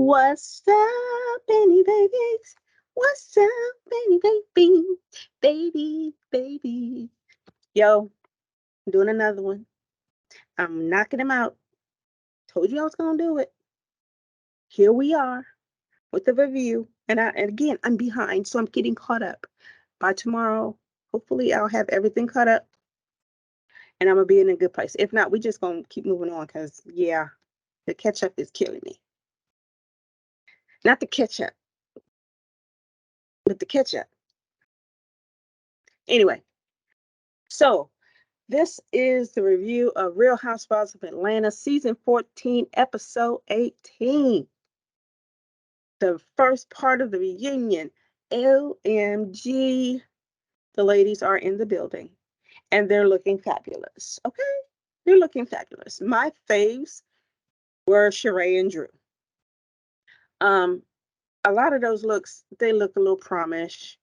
What's up, baby babies? What's up, baby baby? Baby, baby. Yo, I'm doing another one. I'm knocking them out. Told you I was gonna do it. Here we are with the review. And again, I'm behind, so I'm getting caught up. By tomorrow, hopefully I'll have everything caught up and I'm gonna be in a good place. If not, we just gonna keep moving on because yeah, the catch up is killing me. Not the ketchup, but the ketchup. Anyway, so this is the review of Real Housewives of Atlanta, season 14, episode 18. The first part of the reunion. OMG. The ladies are in the building and they're looking fabulous. Okay? They're looking fabulous. My faves were Sheree and Drew. A lot of those looks, they look a little promish.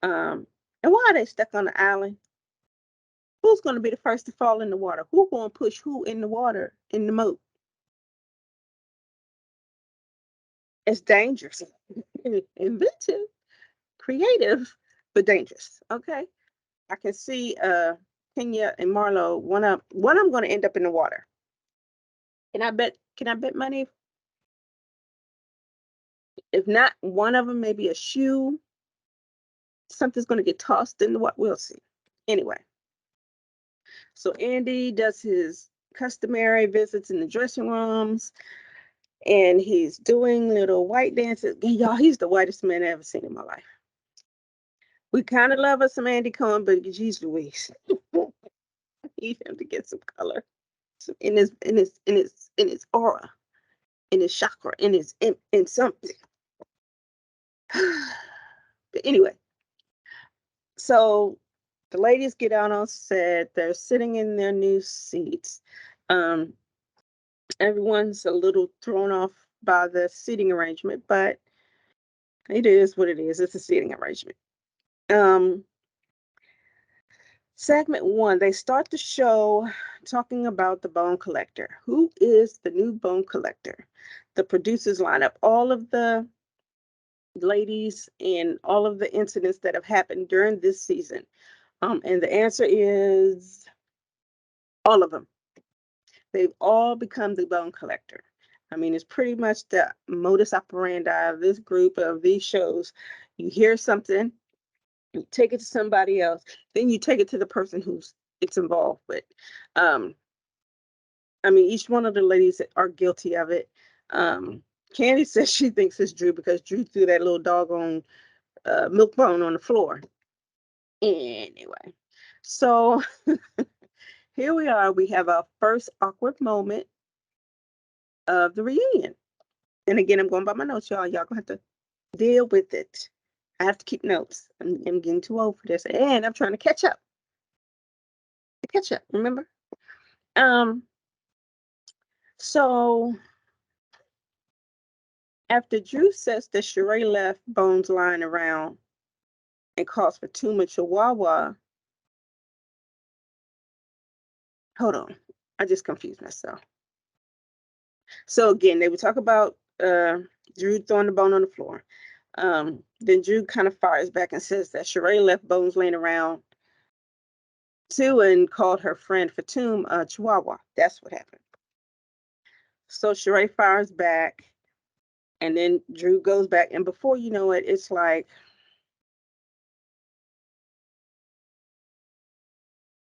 And why are they stuck on the island? Who's going to be the first to fall in the water? Who's going to push who in the water, in the moat? It's dangerous. Inventive, creative, but dangerous. Okay. I can see Tanya and Marlo, one of them going to end up in the water. Can I bet money? If not, one of them, maybe a shoe. Something's going to get tossed in the water. We'll see. Anyway. So Andy does his customary visits in the dressing rooms. And he's doing little white dances. Y'all, he's the whitest man I've ever seen in my life. We kind of love us some Andy Cohen, but geez Louise. Need him to get some color in his aura, in his chakra, in something. But anyway, so the ladies get out on set. They're sitting in their new seats. Everyone's a little thrown off by the seating arrangement, but it is what it is. It's a seating arrangement. Segment 1, they start the show talking about the bone collector. Who is the new bone collector? The producers line up all of the ladies and all of the incidents that have happened during this season. And the answer is all of them. They've all become the bone collector. I mean, it's pretty much the modus operandi of this group of these shows. You hear something, you take it to somebody else, then you take it to the person who's it's involved with. I mean, each one of the ladies are guilty of it. Kandi says she thinks it's Drew because Drew threw that little doggone milk bone on the floor. Anyway, so here we are. We have our first awkward moment of the reunion. And again, I'm going by my notes, y'all. Y'all gonna have to deal with it. I have to keep notes. I'm getting too old for this, and I'm trying to catch up. Remember? So after Drew says that Sheree left bones lying around and calls for too much Chihuahua. Hold on. I just confused myself. So again, they would talk about Drew throwing the bone on the floor. Then Drew kind of fires back and says that Sheree left bones laying around too and called her friend Fatum Chihuahua. That's what happened. So Sheree fires back and then Drew goes back. And before you know it, it's like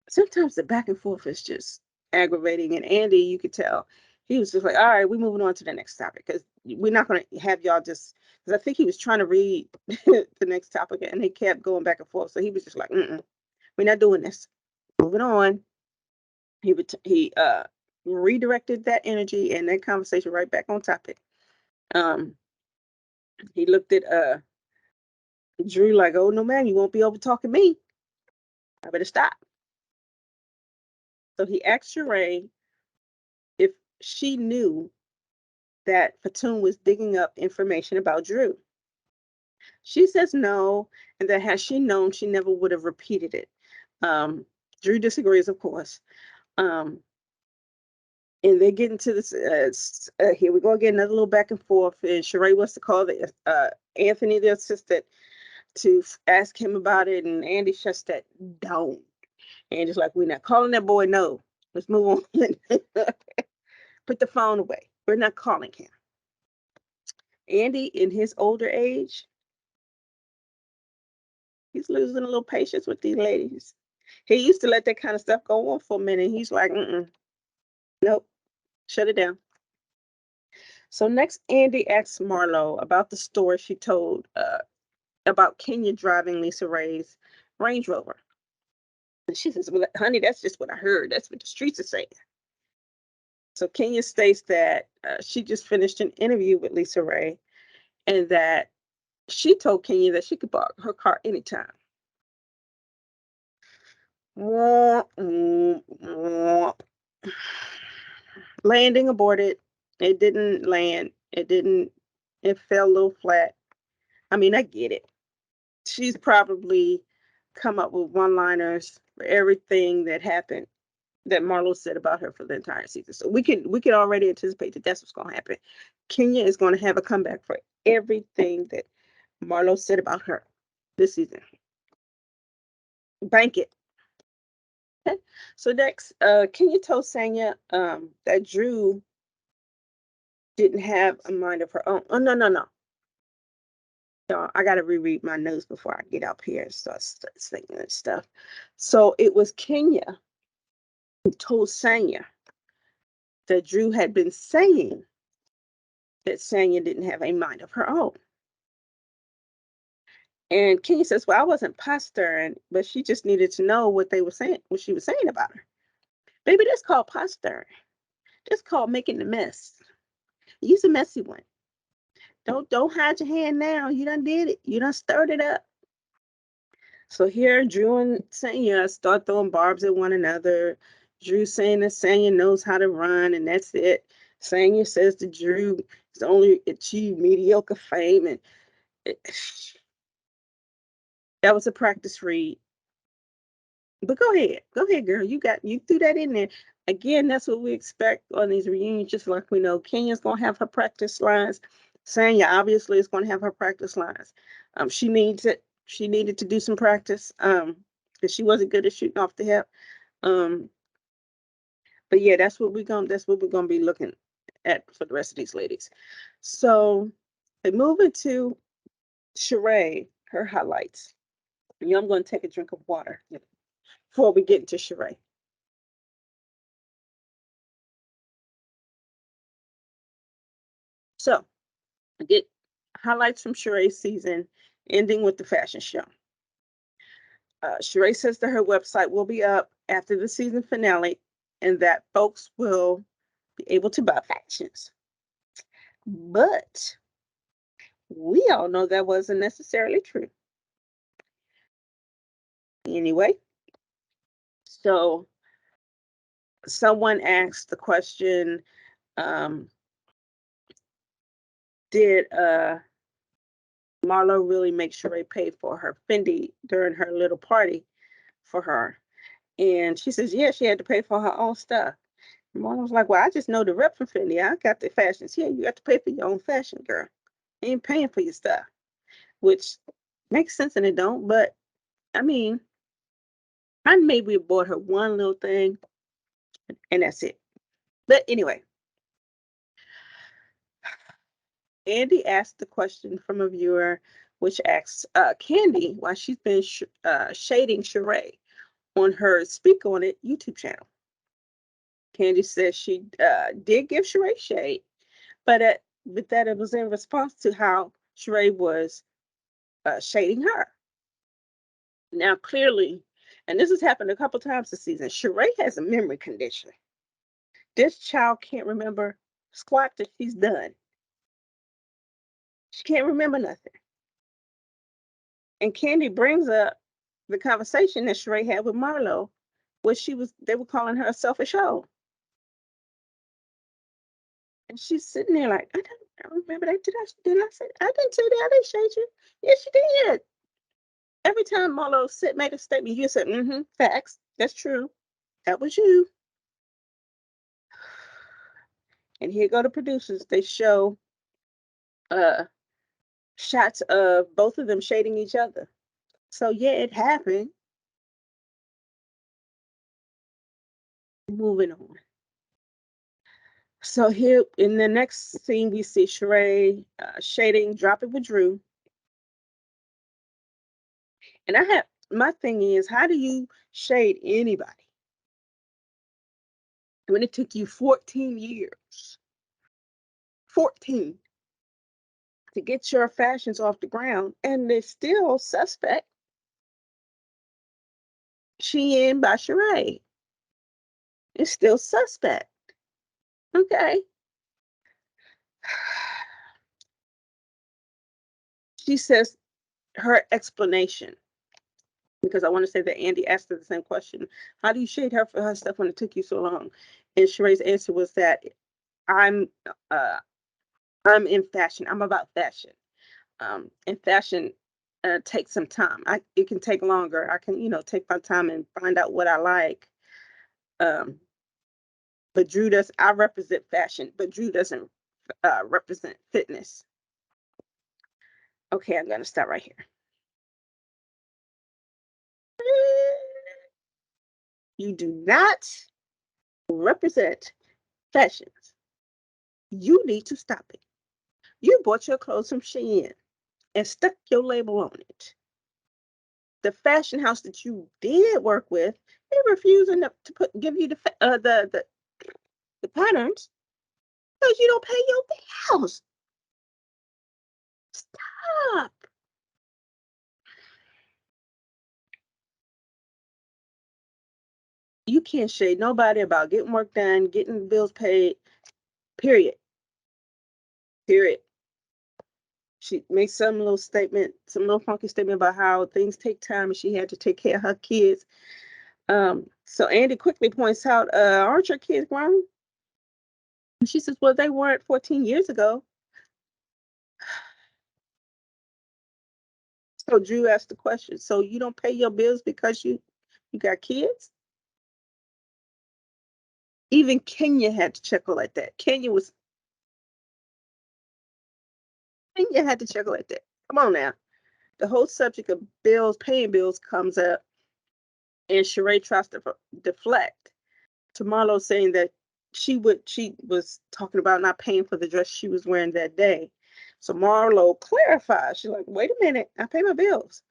sometimes the back and forth is just aggravating. And Andy, you could tell, he was just like, all right, we're moving on to the next topic because we're not going to have y'all just, because I think he was trying to read the next topic and he kept going back and forth. So he was just like, we're not doing this. Moving on. He redirected that energy and that conversation right back on topic. He looked at Drew like, oh, no, man, you won't be over talking me. I better stop. So he asked Sheree if she knew that Fatum was digging up information about Drew. She says no, and that had she known, she never would have repeated it. Drew disagrees, of course. And they get into this. Here we go again, another little back and forth. And Sheree wants to call the Anthony, the assistant, to ask him about it, and Andy shuts that down. And just like, we're not calling that boy. No, let's move on. Put the phone away. We're not calling him. Andy, in his older age, he's losing a little patience with these ladies. He used to let that kind of stuff go on for a minute. He's like, nope, shut it down. So next, Andy asks Marlo about the story she told about Kenya driving Lisa Ray's Range Rover. And she says, well, honey, that's just what I heard. That's what the streets are saying. So Kenya states that she just finished an interview with Lisa Ray, and that she told Kenya that she could borrow her car anytime. Landing aborted. It didn't land. It fell a little flat. I mean, I get it. She's probably come up with one-liners for everything that happened, that Marlo said about her for the entire season. So we can already anticipate that that's what's going to happen. Kenya is going to have a comeback for everything that Marlo said about her this season. Bank it. Okay. So next, Kenya told Sanya that Drew didn't have a mind of her own. Oh, no. So I got to reread my notes before I get up here and start thinking and stuff. So it was Kenya who told Sanya that Drew had been saying that Sanya didn't have a mind of her own. And Kenya says, well, I wasn't posturing, but she just needed to know what they were saying, what she was saying about her. Baby, that's called posturing. That's called making the mess. Use a messy one. Don't hide your hand now. You done did it. You done stirred it up. So here, Drew and Sanya start throwing barbs at one another. Drew saying that Sanya knows how to run, and that's it. Sanya says that Drew has only achieved mediocre fame, and that was a practice read. But go ahead, girl. You threw that in there. Again, that's what we expect on these reunions. Just like we know, Kenya's gonna have her practice lines. Sanya obviously is gonna have her practice lines. She needs it. She needed to do some practice. Because she wasn't good at shooting off the hip. But yeah, that's what we're gonna be looking at for the rest of these ladies. So they move into Sheree, her highlights. I'm gonna take a drink of water before we get into Sheree. So I get highlights from Sheree's season, ending with the fashion show. Sheree says that her website will be up after the season finale, and that folks will be able to buy fashions. But we all know that wasn't necessarily true. Anyway, so someone asked the question, did Marlo really make Sheree pay for her Fendi during her little party for her? And she says, yeah, she had to pay for her own stuff. And Marlo was like, well, I just know the rep from Fendi. I got the fashions. Yeah, you got to pay for your own fashion, girl. You ain't paying for your stuff, which makes sense and it don't. But I mean, I maybe bought her one little thing and that's it. But anyway, Andy asked the question from a viewer, which asks Kandi why she's been shading Sheree on her Speak On It YouTube channel. Kandi says she did give Sheree shade, but that it was in response to how Sheree was shading her. Now, clearly, and this has happened a couple times this season, Sheree has a memory condition. This child can't remember squat that she's done. She can't remember nothing. And Kandi brings up the conversation that Sheree had with Marlo, where they were calling her a selfish hoe. And she's sitting there like, I don't remember that. Did I say I didn't say that? I didn't shade you. Yes, you did. Every time Marlo made a statement, you said, facts. That's true. That was you. And here go the producers. They show shots of both of them shading each other. So yeah, it happened. Moving on. So here in the next scene, we see Sheree shading Drop It with Drew. And my thing is, how do you shade anybody when it took you 14 years? 14 to get your fashions off the ground, and they're still suspect. Shein by Sheree. It's still suspect. Okay. She says her explanation, because I want to say that Andy asked her the same question. How do you shade her for her stuff when it took you so long? And Sheree's answer was that I'm uh, I'm in fashion. I'm about fashion. And fashion takes some time. It can take longer. I can, take my time and find out what I like. Um, but Drew does. I represent fashion, but Drew doesn't represent fitness. Okay, I'm gonna stop right here. You do not represent fashions. You need to stop it. You bought your clothes from Shein and stuck your label on it. The fashion house that you did work with, they refusing to give you the patterns because you don't pay your bills. Stop. You can't shade nobody about getting work done, getting bills paid. Period. Period. She makes some little statement, some little funky statement about how things take time and she had to take care of her kids. So Andy quickly points out, aren't your kids grown? And she says, well, they weren't 14 years ago. So Drew asked the question, so you don't pay your bills because you got kids? Even Kenya had to chuckle at that. Kenya had to chuckle at that. Come on now. The whole subject of bills, paying bills comes up, and Sheree tries to deflect to Marlo, saying that she was talking about not paying for the dress she was wearing that day. So Marlo clarifies. She's like, wait a minute, I pay my bills.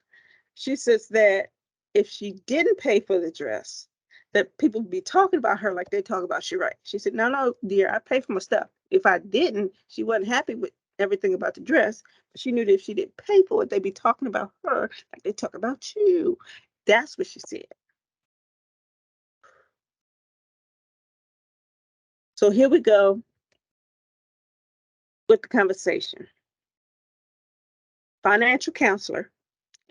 She says that if she didn't pay for the dress, that people would be talking about her like they talk about Sheree. She said, no, dear, I pay for my stuff. If I didn't, she wasn't happy with everything about the dress. But she knew that if she didn't pay for it, they'd be talking about her like they talk about you. That's what she said. So here we go with the conversation. Financial counselor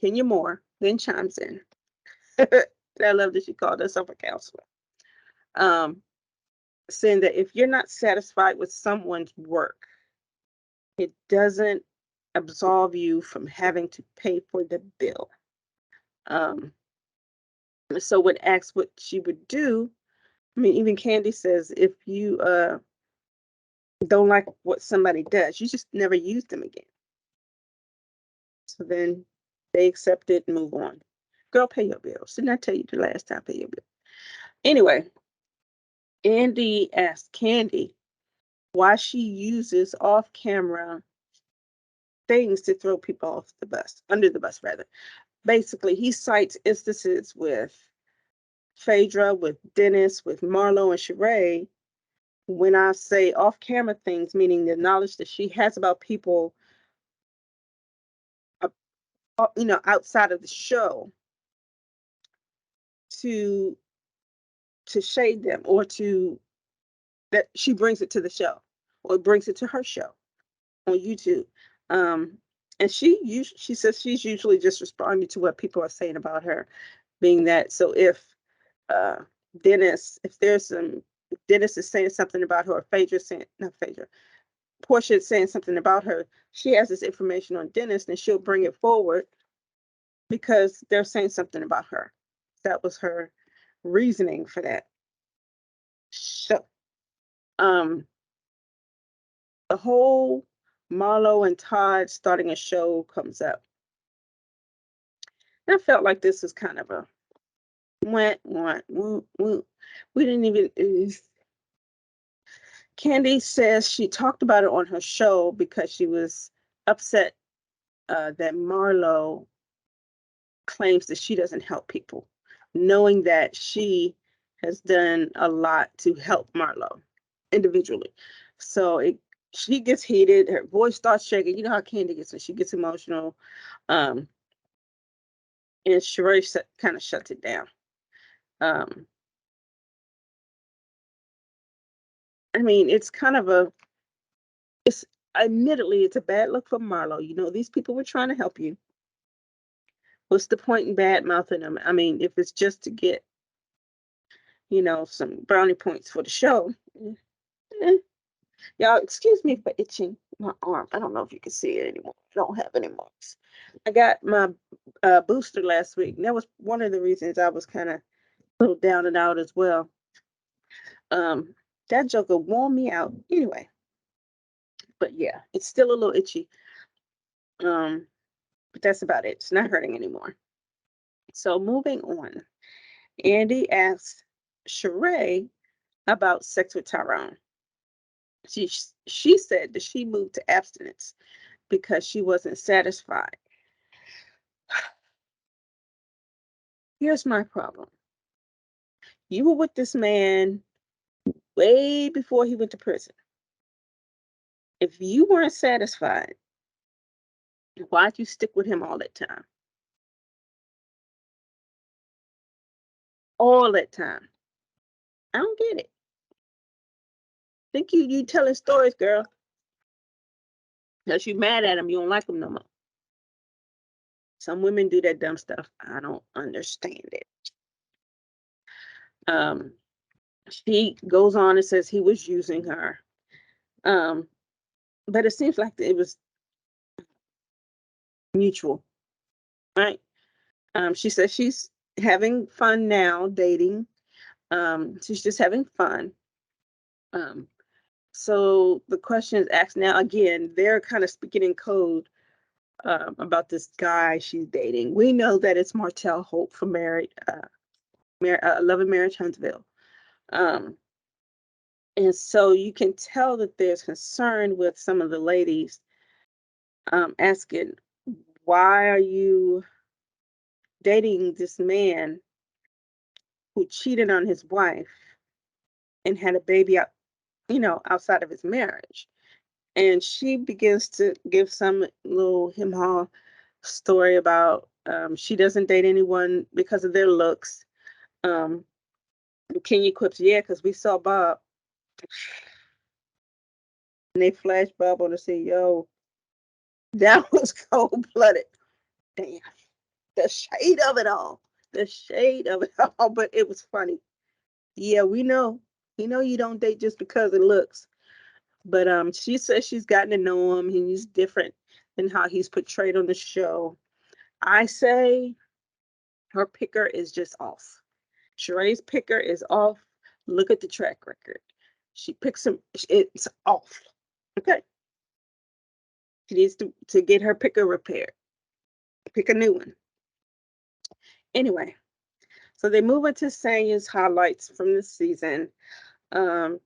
Kenya Moore then chimes in. I love that she called herself a counselor. Saying that if you're not satisfied with someone's work, it doesn't absolve you from having to pay for the bill. Um, so when asked what she would do, I mean, even Kandi says if you don't like what somebody does, you just never use them again. So then they accept it and move on. Girl, pay your bills. Didn't I tell you the last time, pay your bill? Anyway, Andy asked Kandi why she uses off-camera things to throw people off the bus, under the bus rather. Basically, he cites instances with Phaedra, with Dennis, with Marlo and Sheree. When I say off-camera things, meaning the knowledge that she has about people, outside of the show, to shade them, or that she brings it to the show, or brings it to her show on YouTube. And she says she's usually just responding to what people are saying about her, being that. So if uh, Dennis is saying something about her, or Phaedra saying, not Phaedra, Porsha is saying something about her, she has this information on Dennis, and she'll bring it forward because they're saying something about her. That was her reasoning for that. So, um, the whole Marlo and Todd starting a show comes up. And I felt like this was kind of a we didn't even. Kandi says she talked about it on her show because she was upset that Marlo claims that she doesn't help people, knowing that she has done a lot to help Marlo individually. So she gets heated, her voice starts shaking. You know how Kandi gets when she gets emotional. Um, and Sheree kind of shuts it down. I mean, it's kind of it's admittedly, it's a bad look for Marlo. You know, these people were trying to help you. What's the point in bad mouthing them? I mean, if it's just to get, some brownie points for the show. eh. Y'all, excuse me for itching my arm. I don't know if you can see it anymore. I don't have any marks. I got my booster last week. And that was one of the reasons I was kind of a little down and out as well. That joker wore me out. Anyway, but yeah, it's still a little itchy. But that's about it. It's not hurting anymore. So moving on. Andy asked Sheree about sex with Tyrone. She said that she moved to abstinence because she wasn't satisfied. Here's my problem. You were with this man way before he went to prison. If you weren't satisfied, why'd you stick with him all that time? All that time. I don't get it. Think you telling stories, girl. Because you mad at him, you don't like him no more. Some women do that dumb stuff. I don't understand it. She goes on and says he was using her. But it seems like it was mutual, right? She says she's having fun now, dating. She's just having fun. So the question is asked now again, they're kind of speaking in code about this guy she's dating. We know that it's Martell Hope from Love and Marriage Huntsville. And so you can tell that there's concern with some of the ladies asking, why are you dating this man who cheated on his wife and had a baby outside of his marriage? And she begins to give some little him-haw story about she doesn't date anyone because of their looks. Kenya quips, yeah, because we saw Bob. And they flash Bob on and say, yo, that was cold-blooded. Damn. The shade of it all. The shade of it all. But it was funny. Yeah, we know. We know you don't date just because it looks. But she says she's gotten to know him. He's different than how he's portrayed on the show. I say her picker is just off. Sheree's picker is off. Look at the track record. She picks him. It's off. Okay. She needs to get her picker repaired. Pick a new one. Anyway, so they move into Sanya's highlights from the season. And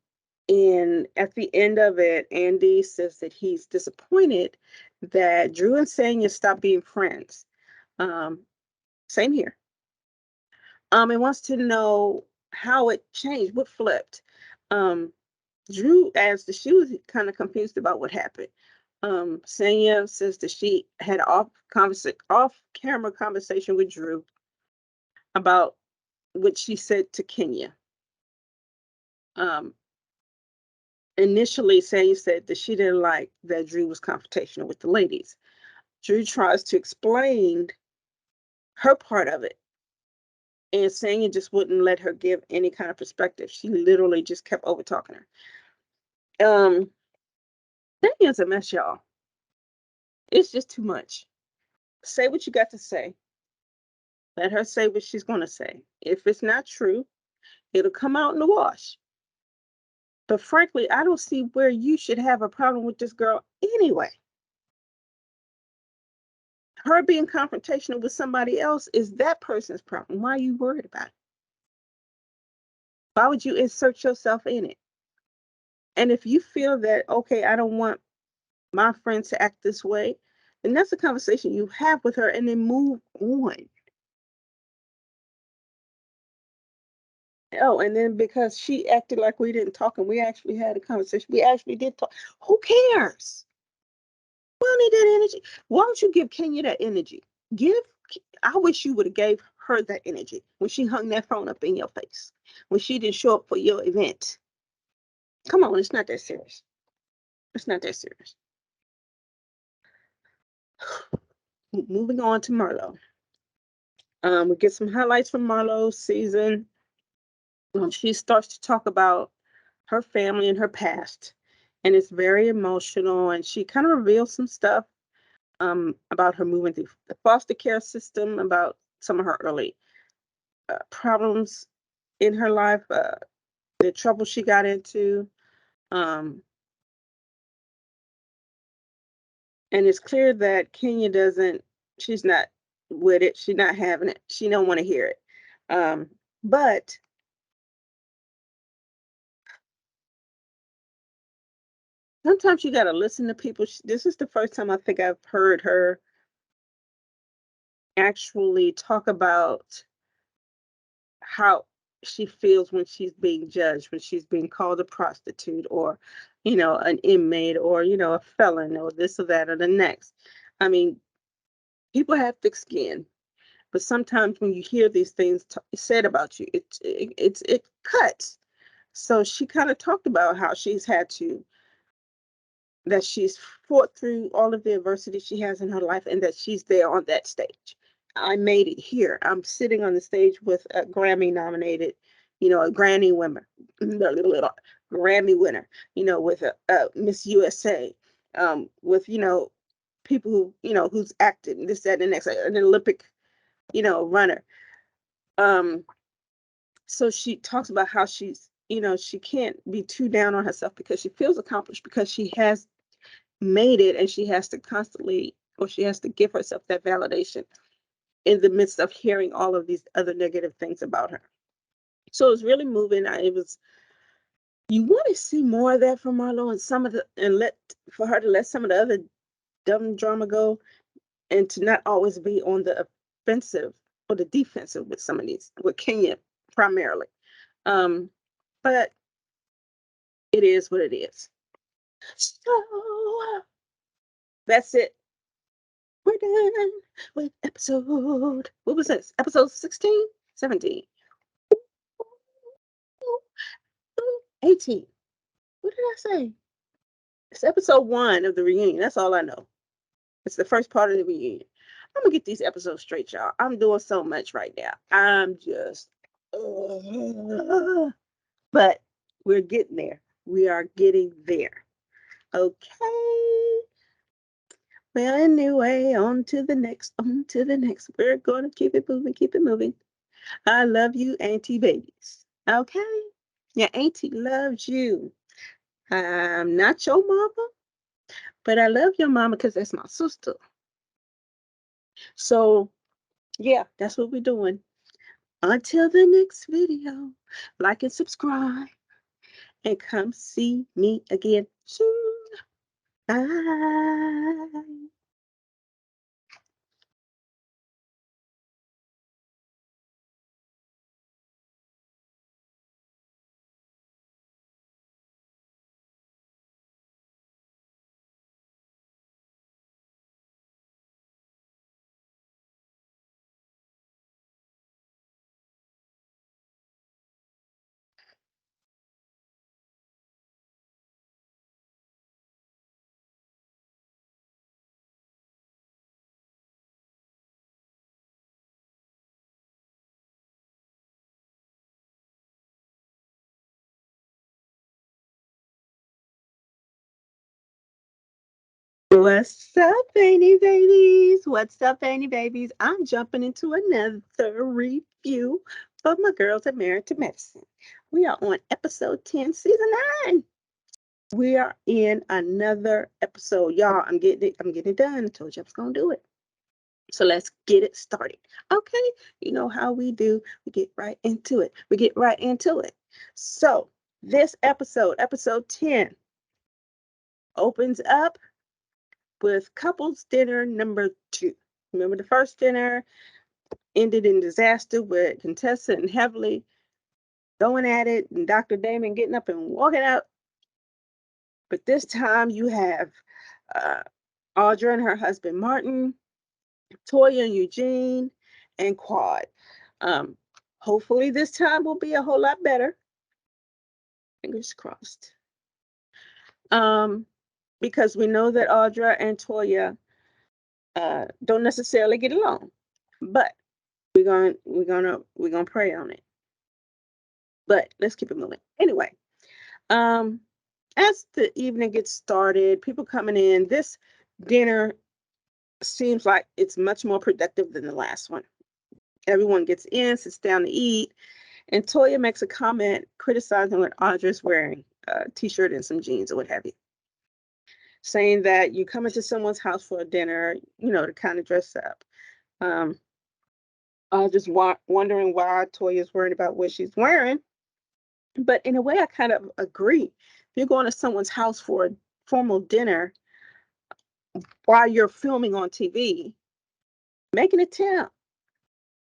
at the end of it, Andy says that he's disappointed that Drew and Sanya stopped being friends. Same here. And wants to know how it changed, what flipped. Drew asked, she was kind of confused about what happened. Sanya says that she had off-camera conversation with Drew about what she said to Kenya. Initially, Sanya said that she didn't like that Drew was confrontational with the ladies. Drew tries to explain her part of it, and Sanya just wouldn't let her give any kind of perspective. She literally just kept over talking her. Sanya's a mess, y'all. It's just too much. Say what you got to say. Let her say what she's going to say. If it's not true, it'll come out in the wash. But frankly, I don't see where you should have a problem with this girl anyway. Her being confrontational with somebody else is that person's problem. Why are you worried about it? Why would you insert yourself in it? And if you feel that, okay, I don't want my friend to act this way, then that's a conversation you have with her and then move on. Oh, and then because she acted like we didn't talk and we actually had a conversation, we actually did talk. Who cares? We don't need that energy. Why don't you give Kenya that energy? Give. I wish you would have gave her that energy when she hung that phone up in your face, when she didn't show up for your event. Come on, it's not that serious. It's not that serious. Moving on to Marlo. We get some highlights from Marlo's season. She starts to talk about her family and her past, and it's very emotional. And she kind of reveals some stuff about her moving through the foster care system, about some of her early problems in her life, the trouble she got into. Um, and it's clear that Kenya she's not with it. She's not having it. She don't want to hear it. But sometimes you got to listen to people. This is the first time I think I've heard her actually talk about how she feels when she's being judged, when she's being called a prostitute or, an inmate or, a felon or this or that or the next. I mean, people have thick skin, but sometimes when you hear these things said about you, it cuts. So she kind of talked about how that she's fought through all of the adversity she has in her life and that she's there on that stage. I made it here. I'm sitting on the stage with a Grammy nominated, a Grammy winner, Grammy winner, with a Miss USA, with, people who, who's acted this, that, and the next, an Olympic, runner. So she talks about how she can't be too down on herself because she feels accomplished because she has made it and she has to constantly, or she has to give herself that validation in the midst of hearing all of these other negative things about her. So it was really moving. You want to see more of that from Marlo and for her to let some of the other dumb drama go and to not always be on the offensive or the defensive with some of these, with Kenya primarily. But it is what it is. So that's it. We're done with what was this? Episode 16? 17? 18. What did I say? It's episode 1 of the reunion. That's all I know. It's the first part of the reunion. I'm gonna get these episodes straight, y'all. I'm doing so much right now. I'm just, but we're getting there. We are getting there. Okay. Well, anyway, on to the next. On to the next. We're gonna keep it moving. Keep it moving. I love you, Auntie Babies. Okay? Yeah, Auntie loves you. I'm not your mama, but I love your mama because that's my sister. So, yeah, that's what we're doing. Until the next video, like and subscribe and come see me again soon. Bye. What's up, Vanity Babies? What's up, Vanity Babies? I'm jumping into another review of my girls at Married to Medicine. We are on episode 10, season 9. We are in another episode. Y'all, I'm getting it done. I told you I was gonna do it. So let's get it started. Okay, you know how we do. We get right into it. So this episode 10, opens up with couples dinner number 2. Remember, the first dinner ended in disaster with contestant and Heavily going at it and Dr. Damon getting up and walking out. But this time you have Audra and her husband Martin, Toya and Eugene, and Quad. Hopefully this time will be a whole lot better. Fingers crossed. Because we know that Audra and Toya don't necessarily get along, but we're gonna pray on it. But let's keep it moving. Anyway, as the evening gets started, people coming in, this dinner seems like it's much more productive than the last one. Everyone gets in, sits down to eat, and Toya makes a comment criticizing what Audra's wearing, a t-shirt and some jeans or what have you, saying that you come into someone's house for a dinner, to kind of dress up. Just wondering why Toya's worried about what she's wearing. But in a way, I kind of agree. If you're going to someone's house for a formal dinner while you're filming on TV, make an attempt.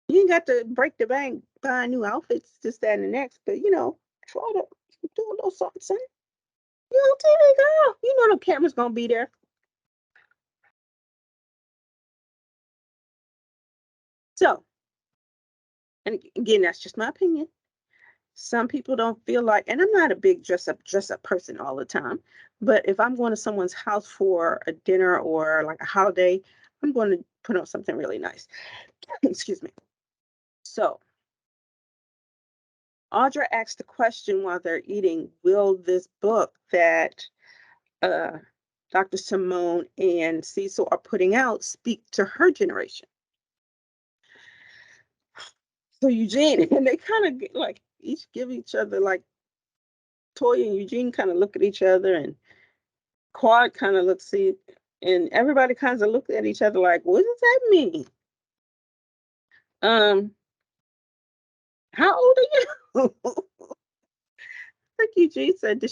You ain't got to break the bank buying new outfits, this, that, and the next, but try to do a little something. You on TV, girl. You know the camera's gonna be there. So, and again, that's just my opinion. Some people don't feel like, and I'm not a big dress up person all the time, but if I'm going to someone's house for a dinner or like a holiday, I'm going to put on something really nice. Excuse me. So Audra asked the question while they're eating, will this book that Dr. Simone and Cecil are putting out speak to her generation? So Eugene, and they kind of like each give each other, like Toya and Eugene kind of look at each other, and Quad kind of looks, see, and everybody kind of looked at each other like, what does that mean? How old are you? Like Eugene said,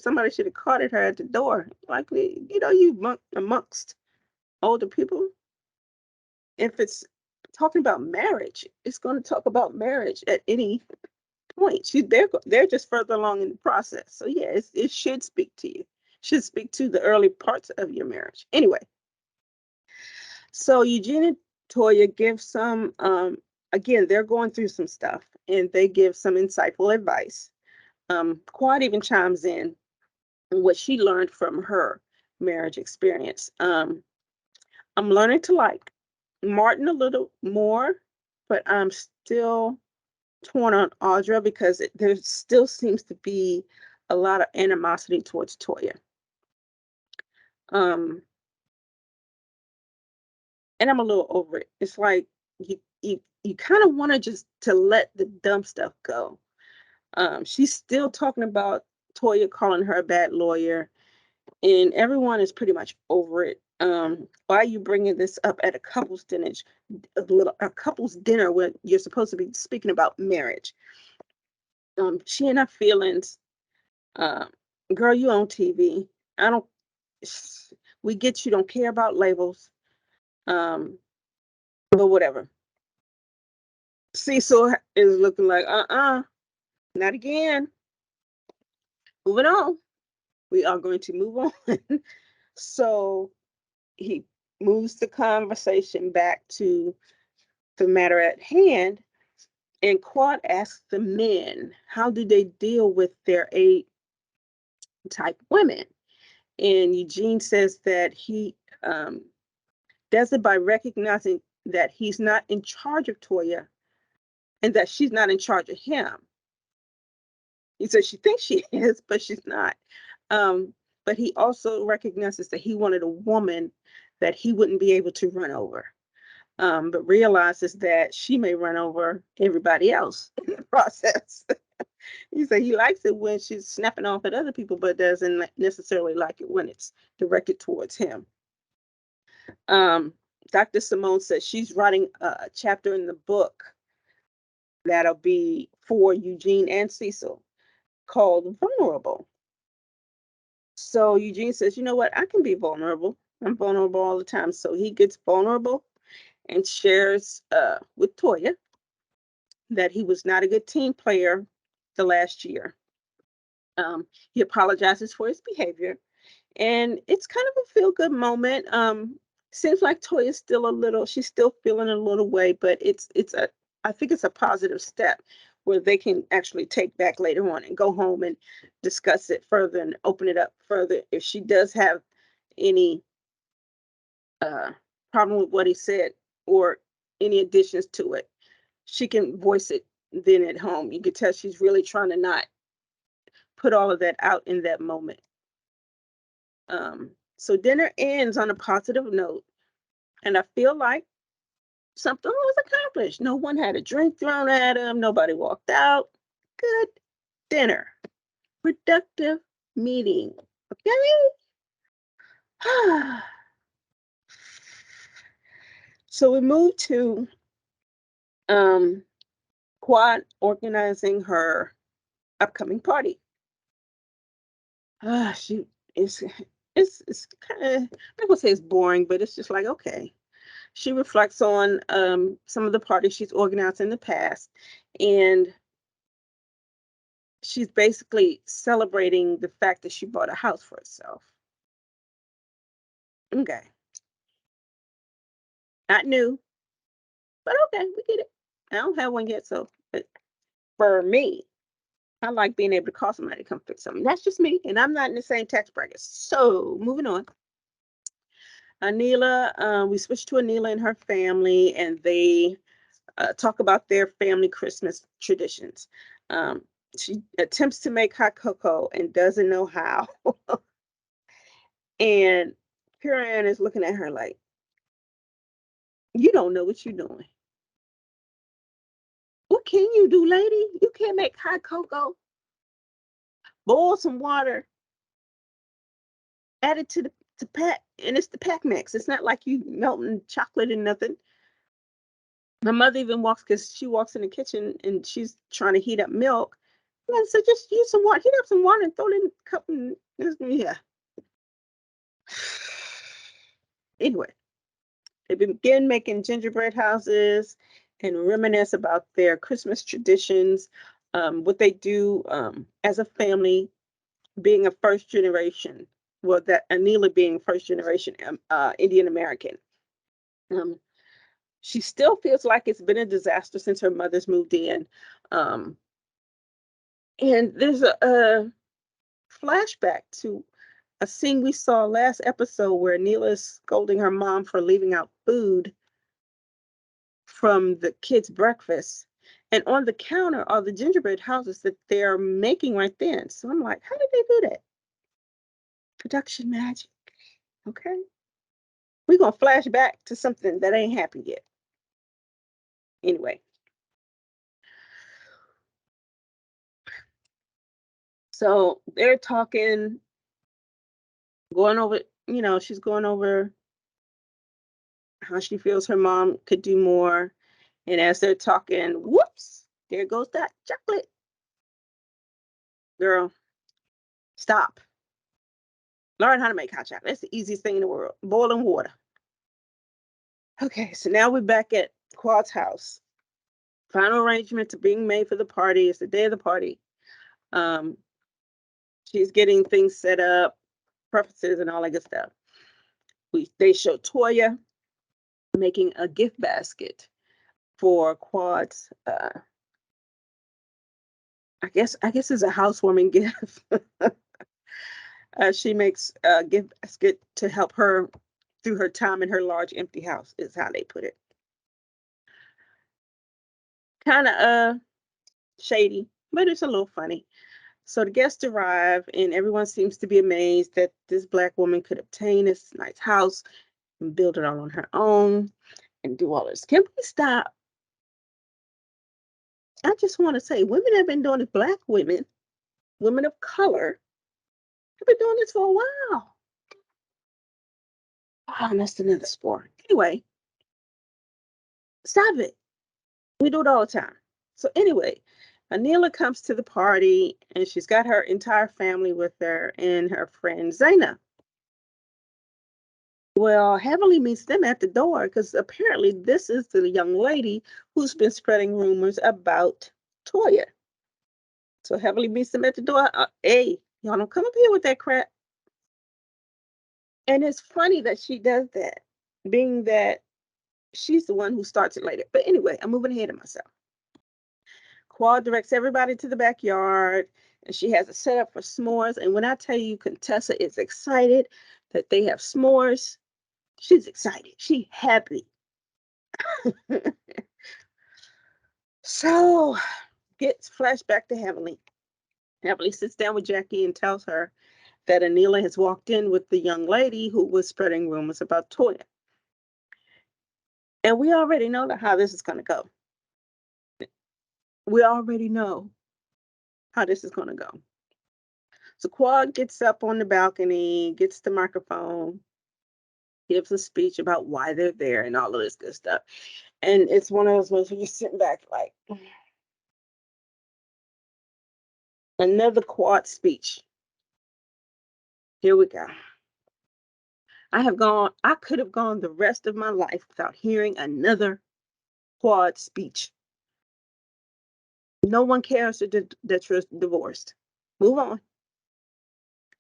somebody should have caught her at the door. Like, you amongst older people. If it's talking about marriage, it's going to talk about marriage at any point. They're just further along in the process. So yeah, it should speak to you. Should speak to the early parts of your marriage. Anyway, so Eugene and Toya give some, again, they're going through some stuff, and they give some insightful advice. Quad even chimes in what she learned from her marriage experience. I'm learning to like Martin a little more, but I'm still torn on Audra because there still seems to be a lot of animosity towards Toya. And I'm a little over it. It's like you kind of want to just to let the dumb stuff go. She's still talking about Toya calling her a bad lawyer, and everyone is pretty much over it. Why are you bringing this up at a couple's dinner when you're supposed to be speaking about marriage? She and her feelings. Girl, you on TV. We get you don't care about labels. But whatever. Cecil is looking like, not again. Moving on. We are going to move on. So he moves the conversation back to the matter at hand, and Quad asks the men, how do they deal with their A-type women? And Eugene says that he does it by recognizing that he's not in charge of Toya and that she's not in charge of him. He says she thinks she is, but she's not. But he also recognizes that he wanted a woman that he wouldn't be able to run over. but realizes that she may run over everybody else in the process. He said he likes it when she's snapping off at other people, but doesn't necessarily like it when it's directed towards him. Dr. Simone says she's writing a chapter in the book that'll be for Eugene and Cecil called Vulnerable. So Eugene says, you know what? I can be vulnerable. I'm vulnerable all the time. So he gets vulnerable and shares with Toya that he was not a good team player the last year. He apologizes for his behavior, and it's kind of a feel-good moment. Seems like Toya's still she's still feeling a little way, but I think it's a positive step where they can actually take back later on and go home and discuss it further and open it up further. If she does have any problem with what he said or any additions to it, she can voice it then at home. You could tell she's really trying to not put all of that out in that moment. So dinner ends on a positive note, and I feel like something was accomplished. No one had a drink thrown at him. Nobody walked out. Good dinner. Productive meeting. Okay? So we move to Quad organizing her upcoming party. Shoot, it's kind of, I'm not gonna say it's boring, but it's just like, okay. She reflects on some of the parties she's organized in the past, and she's basically celebrating the fact that she bought a house for herself. Okay. Not new, but okay, we get it. I don't have one yet, so but for me, I like being able to call somebody to come fix something. That's just me, and I'm not in the same tax bracket. So moving on. Anila, we switched to Anila and her family, and they talk about their family Christmas traditions. She attempts to make hot cocoa and doesn't know how. And Karen is looking at her like, you don't know what you're doing. What can you do, lady? You can't make hot cocoa. Boil some water, add it to the pack, and it's the pack mix. It's not like you melting chocolate and nothing. My mother even walks, because she walks in the kitchen and she's trying to heat up milk. And I said, just use some water, heat up some water and throw it in the cup. And yeah. Anyway, they begin making gingerbread houses and reminisce about their Christmas traditions, what they do as a family, being a first generation. Well, that Anila being first generation Indian American. She still feels like it's been a disaster since her mother's moved in. Um, and there's a flashback to a scene we saw last episode where Anila's scolding her mom for leaving out food from the kids' breakfast. And on the counter are the gingerbread houses that they're making right then. So I'm like, how did they do that? Production magic. Okay. We're going to flash back to something that ain't happened yet. Anyway. So they're talking, going over, she's going over how she feels her mom could do more. And as they're talking, whoops, there goes that chocolate. Girl, stop. Learn how to make hot chocolate. That's the easiest thing in the world. Boiling water. Okay, so now we're back at Quad's house. Final arrangements are being made for the party. It's the day of the party. She's getting things set up, preferences, and all that good stuff. They show Toya making a gift basket for Quad's. I guess it's a housewarming gift. She makes a gift basket to help her through her time in her large empty house, is how they put it. Kind of shady, but it's a little funny. So the guests arrive, and everyone seems to be amazed that this Black woman could obtain this nice house and build it all on her own. and do all this. Can we stop? I just want to say, women have been doing it. Black women, women of color, have been doing this for a while. Oh, that's another sport. Anyway, stop it. We do it all the time. So anyway, Anila comes to the party and she's got her entire family with her and her friend Zaina. Well, Heavenly meets them at the door because apparently this is the young lady who's been spreading rumors about Toya. So Heavenly meets them at the door. Hey, y'all don't come up here with that crap. And it's funny that she does that, being that she's the one who starts it later. But anyway, I'm moving ahead of myself. Quad directs everybody to the backyard, and she has a setup for s'mores. And when I tell you Contessa is excited that they have s'mores, she's excited. She's happy. So, gets flashback to Heavenly. Heavenly sits down with Jackie and tells her that Anila has walked in with the young lady who was spreading rumors about Toya. And we already know how this is going to go. We already know how this is going to go. So Quad gets up on the balcony, gets the microphone, gives a speech about why they're there and all of this good stuff. And it's one of those ones where you're sitting back like, another Quad speech. Here we go. I could have gone the rest of my life without hearing another Quad speech. No one cares that you're divorced. Move on.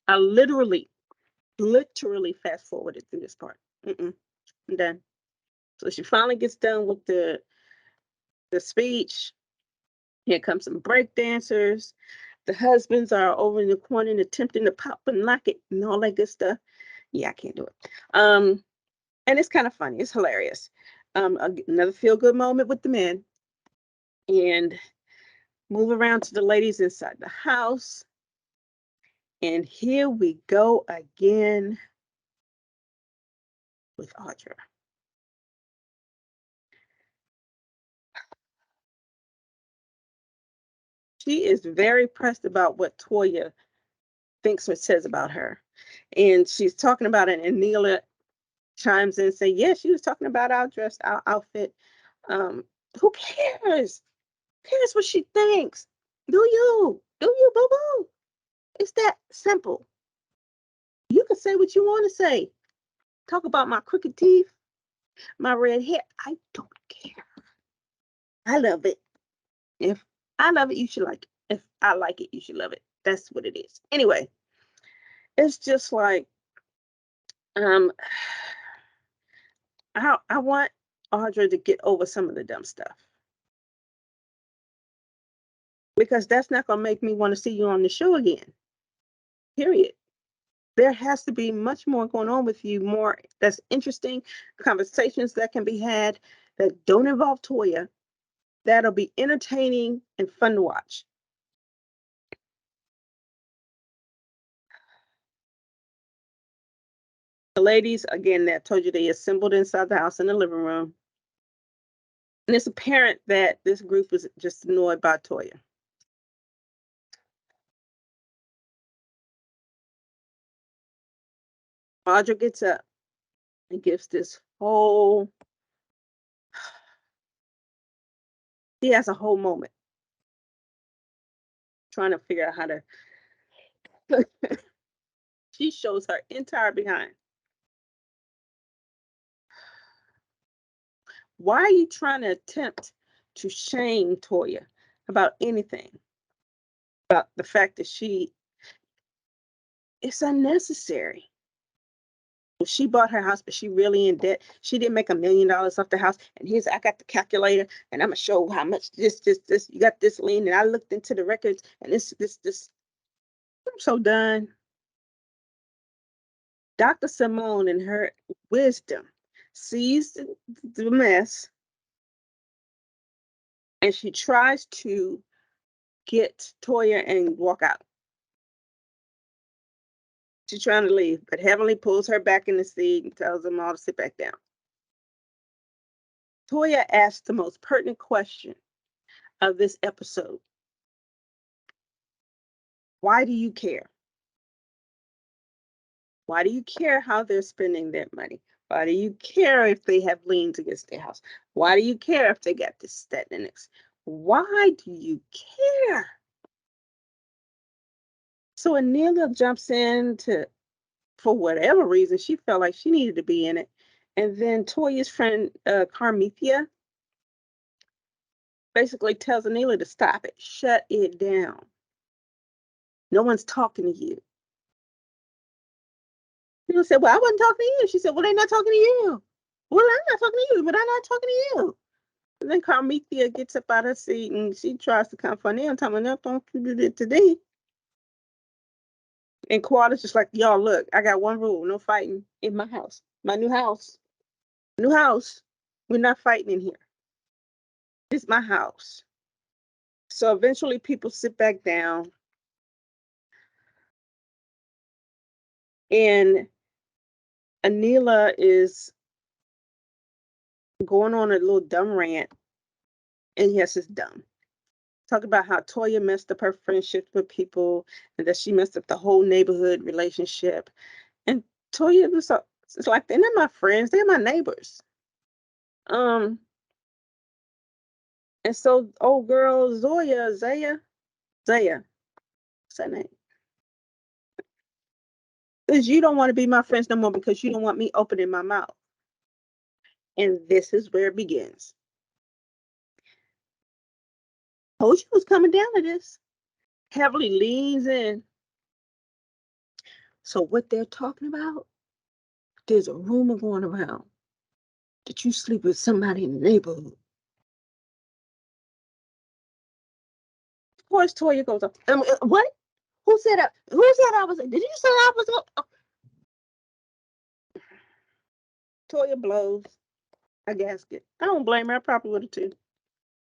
I literally fast forwarded through this part. I'm done. So she finally gets done with the speech. Here comes some break dancers. The husbands are over in the corner attempting to pop and lock it and all that good stuff. Yeah, I can't do it. And it's kind of funny. It's hilarious. Another feel-good moment with the men. And move around to the ladies inside the house. And here we go again with Audra. She is very pressed about what Toya thinks or says about her. And she's talking about it, and Neela chimes in and say, yeah, she was talking about our dress, our outfit. Who cares? Who cares what she thinks? Do you, boo boo? It's that simple. You can say what you want to say. Talk about my crooked teeth, my red hair. I don't care. I love it. If I love it, you should like it. If I like it, you should love it. That's what it is. Anyway, it's just like, I want Audra to get over some of the dumb stuff. Because that's not going to make me want to see you on the show again. Period. There has to be much more going on with you, more that's interesting, conversations that can be had that don't involve Toya, that'll be entertaining and fun to watch. The ladies, again, that told you they assembled inside the house in the living room. And it's apparent that this group was just annoyed by Toya. Audra gets up and gives this whole, she has a whole moment trying to figure out how to, she shows her entire behind. Why are you trying to attempt to shame Toya about anything? About the fact that it's unnecessary. She bought her house, but she really in debt. She didn't make $1 million off the house. And I got the calculator, and I'm gonna show how much this. You got this lien, and I looked into the records, and this. I'm so done. Dr. Simone, in her wisdom, sees the mess, and she tries to get Toya and walk out. She's trying to leave, but Heavenly pulls her back in the seat and tells them all to sit back down. Toya asked the most pertinent question of this episode. Why do you care? Why do you care how they're spending their money? Why do you care if they have liens against their house? Why do you care if they got this, that, and this? Why do you care? So Anelia jumps in for whatever reason, she felt like she needed to be in it. And then Toya's friend, Carmethia, basically tells Anelia to stop it. Shut it down. No one's talking to you. Anelia said, well, I wasn't talking to you. She said, well, they're not talking to you. Well, I'm not talking to you, but I'm not talking to you. And then Carmethia gets up out of her seat and she tries to confront him, telling him, don't you do that today. And Quada's just like, y'all, look, I got one rule, no fighting in my house. My new house. New house. We're not fighting in here. This is my house. So eventually people sit back down. And Anelia is going on a little dumb rant. And yes, it's dumb. Talk about how Toya messed up her friendship with people and that she messed up the whole neighborhood relationship. And Toya was it's like, they're not my friends, they're my neighbors. And so old girl Zaya, what's that name? Because you don't want to be my friends no more because you don't want me opening my mouth. And this is where it begins. Told you was coming down to this. Heavily leans in. So what they're talking about, there's a rumor going around that you sleep with somebody in the neighborhood. Of course, Toya goes up. What? Who said I? Who said I was? Did you say I was? Toya blows a gasket. I don't blame her. I probably would have too.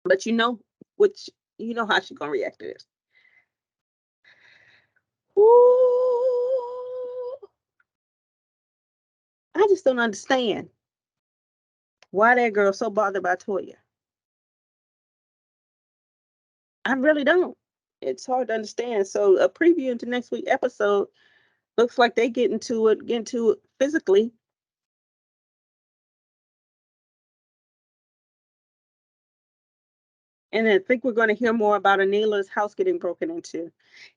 But you know how she's gonna react to this. Ooh. I just don't understand why that girl's so bothered by Toya. I really don't. It's hard to understand. So a preview into next week's episode looks like they get into it physically. And I think we're going to hear more about Anela's house getting broken into.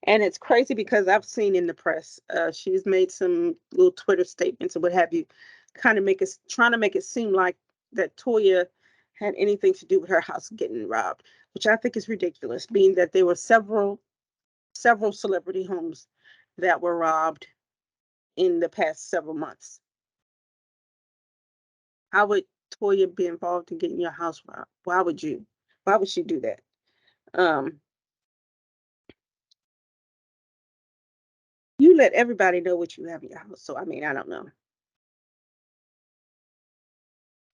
And it's crazy because I've seen in the press, she's made some little Twitter statements or what have you, trying to make it seem like that Toya had anything to do with her house getting robbed, which I think is ridiculous, being that there were several celebrity homes that were robbed in the past several months. How would Toya be involved in getting your house robbed? Why would she do that? You let everybody know what you have in your house. So, I mean, I don't know.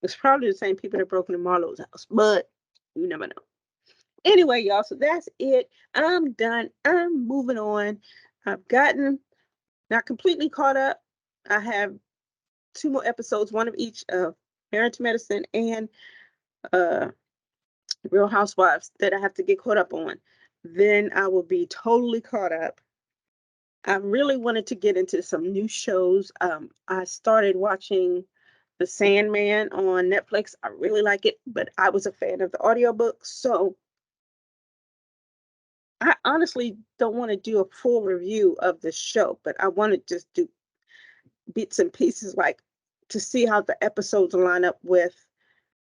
It's probably the same people that broke into Marlo's house, but you never know. Anyway, y'all, so that's it. I'm done. I'm moving on. I've gotten not completely caught up. I have 2 more episodes, one of each of Marriage Medicine and Real Housewives that I have to get caught up on. Then I will be totally caught up. I really wanted to get into some new shows. I started watching The Sandman on Netflix. I really like it, but I was a fan of the audiobook. So I honestly don't want to do a full review of the show, but I want to just do bits and pieces, like to see how the episodes line up with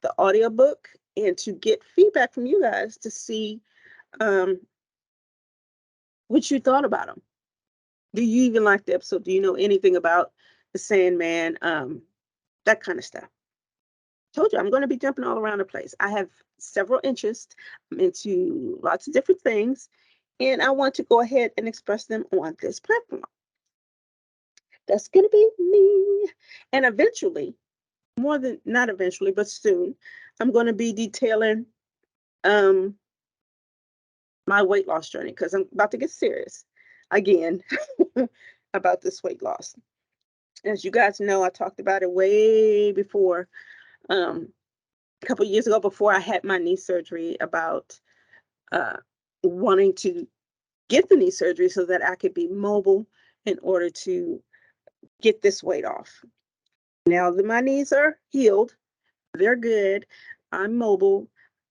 the audiobook and to get feedback from you guys to see what you thought about them. Do you even like the episode? Do you know anything about The Sandman? That kind of stuff. Told you I'm going to be jumping all around the place. I have several interests. I'm into lots of different things, and I want to go ahead and express them on this platform. That's going to be me. And eventually, not eventually, but soon, I'm going to be detailing my weight loss journey because I'm about to get serious again about this weight loss. As you guys know, I talked about it way before a couple years ago before I had my knee surgery about wanting to get the knee surgery so that I could be mobile in order to get this weight off. Now that my knees are healed, they're good, I'm mobile,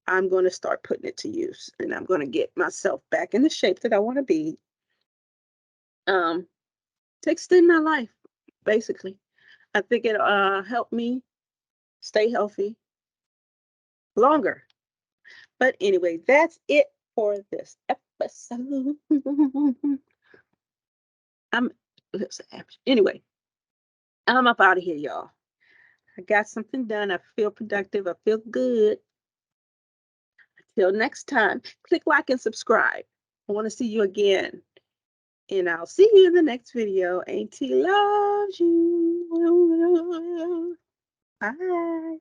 I'm going to start putting it to use, and I'm going to get myself back in the shape that I want to be to extend my life, basically. I think it helped me stay healthy longer. But anyway, that's it for this episode. Anyway, I'm up out of here, y'all. I got something done. I feel productive. I feel good. Until next time, click like and subscribe. I want to see you again. And I'll see you in the next video. Auntie loves you. Bye.